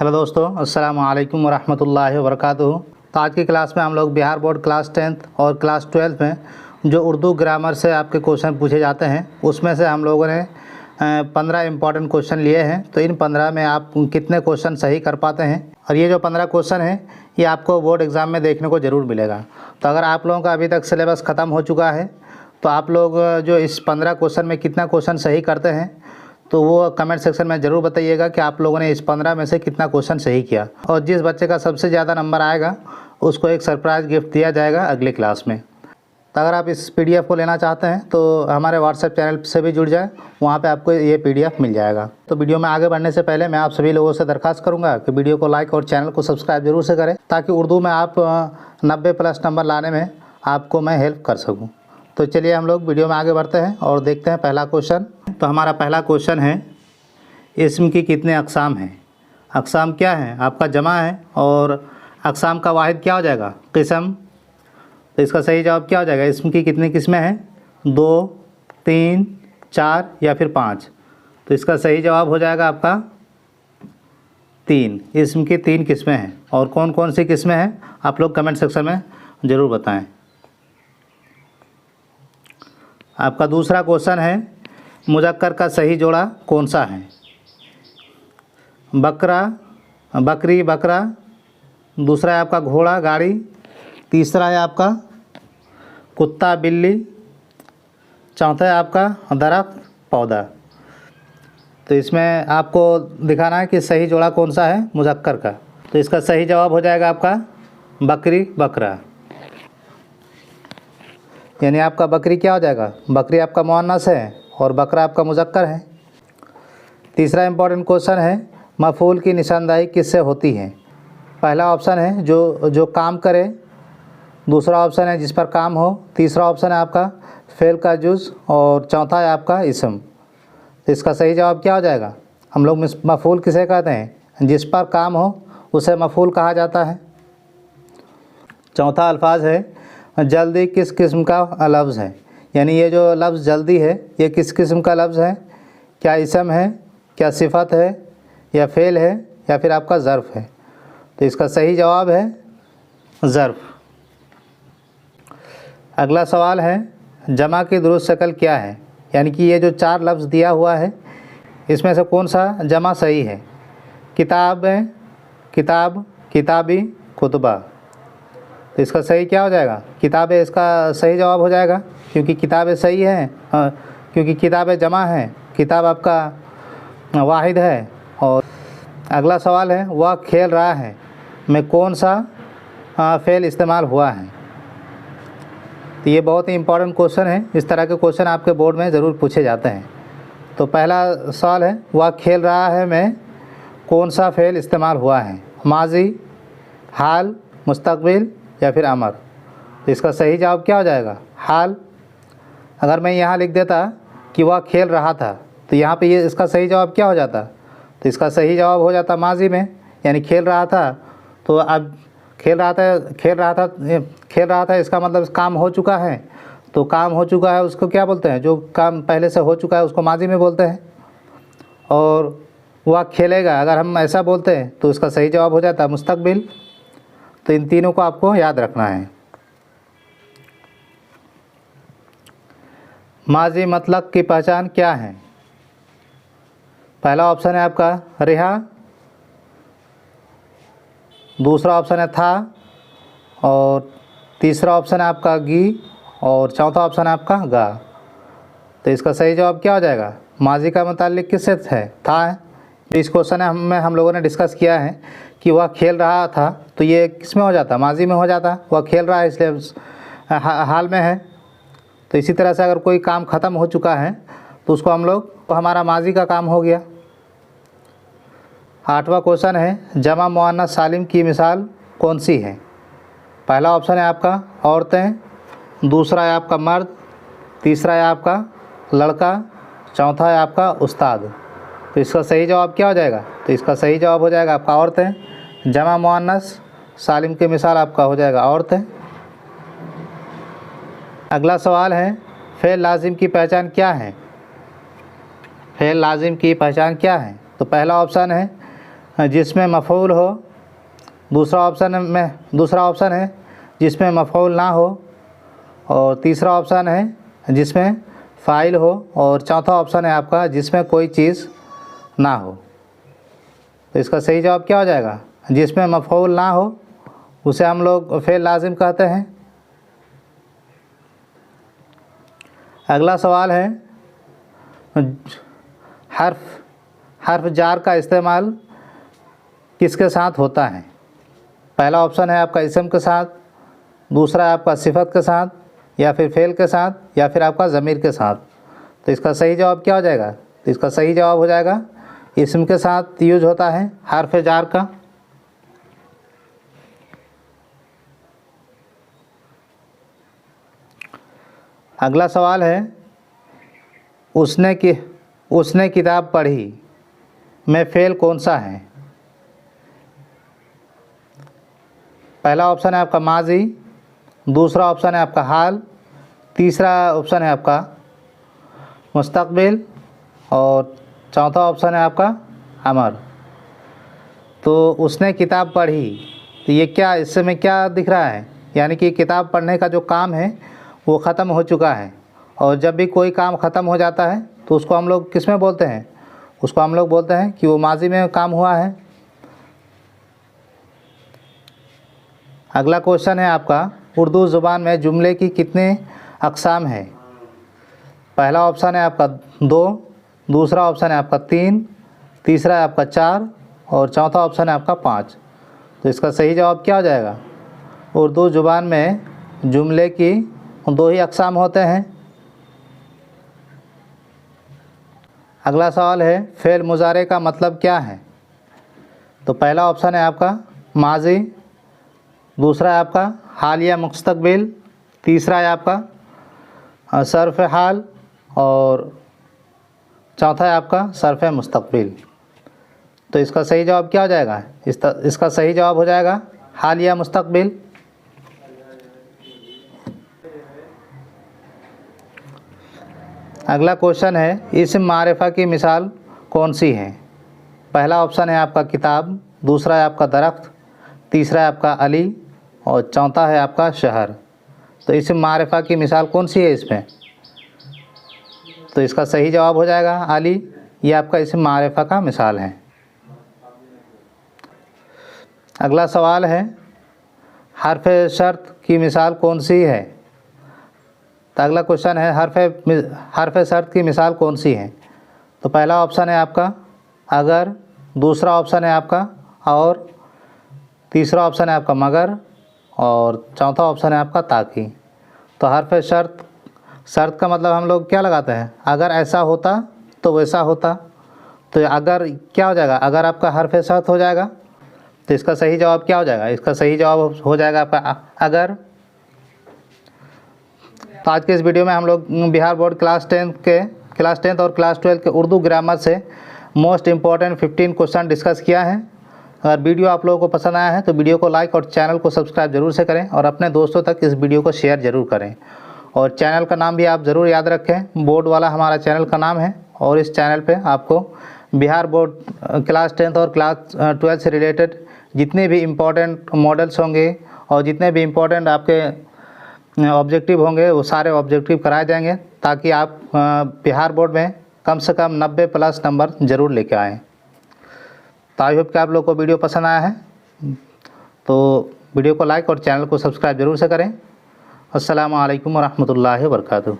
Hello दोस्तों, अस्सलाम वालेकुम वरहमतुल्लाहि वबरकातुहू। तो आज की क्लास में हम लोग बिहार बोर्ड क्लास 10th और क्लास 12 में जो उर्दू ग्रामर से आपके क्वेश्चन पूछे जाते हैं उसमें से हम लोगों ने 15 इम्पॉर्टेंट क्वेश्चन लिए हैं। तो इन 15 में आप कितने क्वेश्चन सही कर पाते हैं, और ये जो 15 क्वेश्चन हैं ये आपको बोर्ड एग्ज़ाम में देखने को ज़रूर मिलेगा। तो अगर आप लोगों का अभी तक सिलेबस ख़त्म हो चुका है तो आप लोग जो इस 15 क्वेश्चन में कितना क्वेश्चन सही करते हैं तो वो कमेंट सेक्शन में ज़रूर बताइएगा कि आप लोगों ने इस 15 में से कितना क्वेश्चन सही किया। और जिस बच्चे का सबसे ज़्यादा नंबर आएगा उसको एक सरप्राइज़ गिफ्ट दिया जाएगा अगले क्लास में। तो अगर आप इस PDF को लेना चाहते हैं तो हमारे व्हाट्सएप चैनल से भी जुड़ जाए, वहाँ पे आपको ये PDF मिल जाएगा। तो वीडियो में आगे बढ़ने से पहले मैं आप सभी लोगों से दरख्वास्त करूँगा कि वीडियो को लाइक और चैनल को सब्सक्राइब जरूर से करें, ताकि उर्दू में आप 90+ नंबर लाने में आपको मैं हेल्प कर सकूँ। तो चलिए हम लोग वीडियो में आगे बढ़ते हैं और देखते हैं पहला क्वेश्चन। तो हमारा पहला क्वेश्चन है, इस्म की कितने अक़साम हैं। अक़साम क्या है, आपका जमा है, और अक़साम का वाहिद क्या हो जाएगा, क़िस्म। तो इसका सही जवाब क्या हो जाएगा, इस्म की कितनी किस्में हैं, 2, 3, 4 या फिर 5। तो इसका सही जवाब हो जाएगा आपका 3। इस्म की 3 किस्में हैं। और कौन कौन सी किस्में हैं आप लोग कमेंट सेक्शन में ज़रूर बताएं। आपका दूसरा क्वेश्चन है, मुज़क्कर का सही जोड़ा कौन सा है। बकरा, बकरी, बकरा। दूसरा है आपका घोड़ा, गाड़ी। तीसरा है आपका कुत्ता, बिल्ली। चौथा है आपका दरख्त, पौधा। तो इसमें आपको दिखाना है कि सही जोड़ा कौन सा है मुज़क्कर का। तो इसका सही जवाब हो जाएगा आपका बकरी, बकरा। यानी आपका बकरी क्या हो जाएगा, बकरी आपका मुअन्नस है और बकरा आपका मुज़क्कर है। तीसरा इंपॉर्टेंट क्वेश्चन है, मफ़ूल की निशानदाही किससे होती है। पहला ऑप्शन है जो काम करे। दूसरा ऑप्शन है जिस पर काम हो। तीसरा ऑप्शन है आपका फ़ेल का जुज़, और चौथा है आपका इस्म। तो इसका सही जवाब क्या हो जाएगा, हम लोग मफ़ूल किसे कहते हैं, जिस पर काम हो उसे मफ़ूल कहा जाता है। चौथा अल्फाज है, जल्दी किस किस्म का लफ्ज़ है। यानी ये जो लफ्ज़ जल्दी है ये किस किस्म का लफ्ज़ है, क्या इस्म है, क्या सिफ़त है, या फ़ेल है, या फिर आपका ज़र्फ़ है। तो इसका सही जवाब है ज़र्फ़। अगला सवाल है, जमा की दुरुस्त शक्ल क्या है। यानी कि ये जो 4 लफ्ज़ दिया हुआ है इसमें से कौन सा जमा सही है। किताब है, किताब, किताबी, कुतबा। तो इसका सही क्या हो जाएगा, किताबें इसका सही जवाब हो जाएगा, क्योंकि किताबें सही है। क्योंकि किताबें जमा है, किताब आपका वाहिद है। और अगला सवाल है, वह खेल रहा है में कौन सा फ़ेल इस्तेमाल हुआ है। तो ये बहुत ही इम्पोर्टेंट क्वेश्चन है। इस तरह के क्वेश्चन आपके बोर्ड में ज़रूर पूछे जाते हैं। तो पहला सवाल है, वह खेल रहा है में कौन सा फ़ेल इस्तेमाल हुआ है, माजी, हाल, मुस्तक़बिल या फिर अमर। तो इसका सही जवाब क्या हो जाएगा, हाल। अगर मैं यहाँ लिख देता कि वह खेल रहा था तो यहाँ पे ये इसका सही जवाब क्या हो जाता, तो इसका सही जवाब हो जाता माजी में, यानी खेल रहा था। तो अब खेल रहा था इसका मतलब काम हो चुका है। तो काम हो चुका है उसको क्या बोलते हैं, जो काम पहले से हो चुका है उसको माजी में बोलते हैं। और वह खेलेगा अगर हम ऐसा बोलते हैं तो इसका सही जवाब हो जाता है मुस्तक़बिल। तो इन तीनों को आपको याद रखना है। माजी मतलब की पहचान क्या है। पहला ऑप्शन है आपका रिहा, दूसरा ऑप्शन है था, और तीसरा ऑप्शन है आपका गी, और चौथा ऑप्शन है आपका गा। तो इसका सही जवाब क्या हो जाएगा, माजी का मुताल्लिक किससे है, था है। तो इस क्वेश्चन में हम लोगों ने डिस्कस किया है कि वह खेल रहा था, तो ये किस में हो जाता, माजी में हो जाता। वह खेल रहा है इसलिए हाल में है। तो इसी तरह से अगर कोई काम ख़त्म हो चुका है तो उसको हम लोग हमारा माजी का काम हो गया। 8वां क्वेश्चन है, जमा मुअन्नस सालिम की मिसाल कौन सी है। पहला ऑप्शन है आपका औरतें, दूसरा है आपका मर्द, तीसरा है आपका लड़का, चौथा है आपका उस्ताद। तो इसका सही जवाब क्या हो जाएगा, तो इसका सही जवाब हो जाएगा आपका औरतें। जमा मुअन्नस सालिम की मिसाल आपका हो जाएगा औरतें। अगला सवाल है, फ़ेल लाजिम की पहचान क्या है। फ़ेल लाजिम की पहचान क्या है। तो पहला ऑप्शन है जिसमें मफ़ऊल हो, दूसरा ऑप्शन है जिसमें मफ़ऊल ना हो, और तीसरा ऑप्शन है जिसमें फ़ाइल हो, और चौथा ऑप्शन है आपका जिसमें कोई चीज़ ना हो। तो इसका सही जवाब क्या हो जाएगा? जिसमें मफ़ऊल ना हो उसे हम लोग फ़ेल लाज़िम कहते हैं। अगला सवाल है, हर्फ जार का इस्तेमाल किसके साथ होता है? पहला ऑप्शन है आपका इसम के साथ, दूसरा है आपका सिफत के साथ, या फिर फ़ेल के साथ, या फिर आपका ज़मीर के साथ। तो इसका सही जवाब क्या हो जाएगा? तो इसका सही जवाब हो जाएगा इसम के साथ यूज होता है हर्फ जार का। अगला सवाल है, उसने किताब पढ़ी में फ़ेल कौन सा है? पहला ऑप्शन है आपका माजी, दूसरा ऑप्शन है आपका हाल, तीसरा ऑप्शन है आपका मुस्तकबिल, और चौथा ऑप्शन है आपका अमर। तो उसने किताब पढ़ी, तो ये क्या, इसमें क्या दिख रहा है? यानी कि किताब पढ़ने का जो काम है वो ख़त्म हो चुका है, और जब भी कोई काम ख़त्म हो जाता है तो उसको हम लोग किस में बोलते हैं? उसको हम लोग बोलते हैं कि वो माजी में काम हुआ है। अगला क्वेश्चन है आपका, उर्दू ज़ुबान में जुमले की कितने अक़साम हैं? पहला ऑप्शन है आपका 2, दूसरा ऑप्शन है आपका 3, तीसरा है आपका 4, और चौथा ऑप्शन है आपका 5। तो इसका सही जवाब क्या हो जाएगा? उर्दू ज़ुबान में जुमले की 2 ही अक़साम होते हैं। अगला सवाल है, फ़ेल मुज़ारे का मतलब क्या है? तो पहला ऑप्शन है आपका माजी, दूसरा है आपका हाल या मुस्तकबिल, तीसरा है आपका सर्फ़ हाल, और चौथा है आपका सर्फ़ मुस्तकबिल। तो इसका सही जवाब क्या हो जाएगा? इसका सही जवाब हो जाएगा हाल या मुस्तकबिल। अगला क्वेश्चन है, इस्म मारिफा की मिसाल कौन सी है? पहला ऑप्शन है आपका किताब, दूसरा है आपका दरख्त, तीसरा है आपका अली, और चौथा है आपका शहर। तो इस्म मारिफा की मिसाल कौन सी है इसमें? तो इसका सही जवाब हो जाएगा अली, ये आपका इस्म मारिफा का मिसाल है। अगला सवाल है, हर्फ शर्त की मिसाल कौन सी है? तो अगला क्वेश्चन है, हर्फ शर्त की मिसाल कौन सी है? तो पहला ऑप्शन है आपका अगर, दूसरा ऑप्शन है आपका और, तीसरा ऑप्शन है आपका मगर, और चौथा ऑप्शन है आपका ताकि। तो हर्फ शर्त का मतलब हम लोग क्या लगाते हैं? अगर ऐसा होता तो वैसा होता। तो अगर क्या हो जाएगा? अगर आपका हर्फ शर्त हो जाएगा तो इसका सही जवाब क्या हो जाएगा? इसका सही जवाब हो जाएगा आपका अगर। तो आज के इस वीडियो में हम लोग बिहार बोर्ड क्लास 10 और क्लास 12 के उर्दू ग्रामर से मोस्ट इम्पॉर्टेंट 15 क्वेश्चन डिस्कस किया है। अगर वीडियो आप लोगों को पसंद आया है तो वीडियो को लाइक और चैनल को सब्सक्राइब जरूर से करें, और अपने दोस्तों तक इस वीडियो को शेयर ज़रूर करें। और चैनल का नाम भी आप ज़रूर याद रखें, बोर्ड वाला हमारा चैनल का नाम है, और इस चैनल पे आपको बिहार बोर्ड क्लास 10 और क्लास 12 से रिलेटेड जितने भी इम्पोर्टेंट मॉडल्स होंगे और जितने भी इम्पोर्टेंट आपके ऑब्जेक्टिव होंगे वो सारे ऑब्जेक्टिव कराए जाएंगे, ताकि आप बिहार बोर्ड में कम से कम 90+ नंबर ज़रूर लेके आएँ। तो आई होप कि आप लोग को वीडियो पसंद आया है, तो वीडियो को लाइक और चैनल को सब्सक्राइब जरूर से करें। अस्सलामु अलैकुम व रहमतुल्लाहि व बरकातुहू।